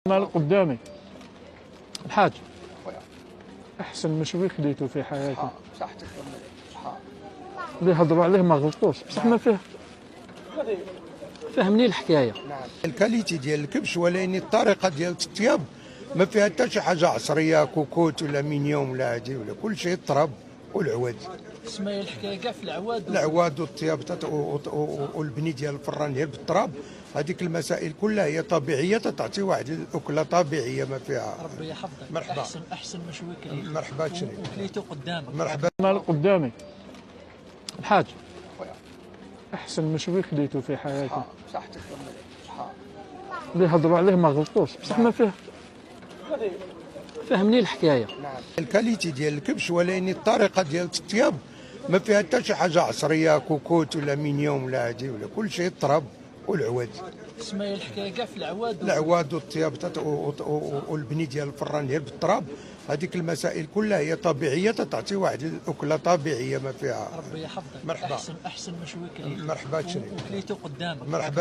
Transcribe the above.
مال قدامي الحاج، احسن مشوي كليته في حياتي. صح تكمل صح. اللي هضروا عليه ما غلطوش، بصح ما فيه فهمني الحكايه. نعم. الكاليتي ديال الكبش، ولكن الطريقه ديال الطياب ما فيها حتى شي حاجه عصريه، كوكوت ولا مينيوم ولا هادي ولا كل شيء الطرب والعواد. تسمى هي الحكايه كاع في العواد العواد والطياب والبني ديال الفران ديال بالتراب، هذيك المسائل كلها هي طبيعيه، تعطي واحد الاكله طبيعيه ما فيها. ربي يحفظك. مرحبا. احسن مشوي كليته. مرحبا شريف. وكليته قدامك. مرحبا. مال قدامي الحاج، احسن مشوي كليته في حياتي. صح تكمل صح. اللي هضروا عليه ما غلطوش، بصح ما فيه فهمني الحكايه. نعم. الكاليتي ديال الكبش، ولكن الطريقه ديال الطياب ما فيها حتى شي حاجه عصريه، كوكوت ولا مينيوم ولا هادي ولا كل شيء الطرب والعواد. تسمى هي الحكايه كاع في العواد العواد والطياب والبني ديال الفران ديال بالتراب، هذيك المسائل كلها هي طبيعيه، تعطي واحد الاكله طبيعيه ما فيها. ربي يحفظك. مرحبا. احسن مشوي كليته. مرحبا شريف. وكليته قدامك. مرحبا.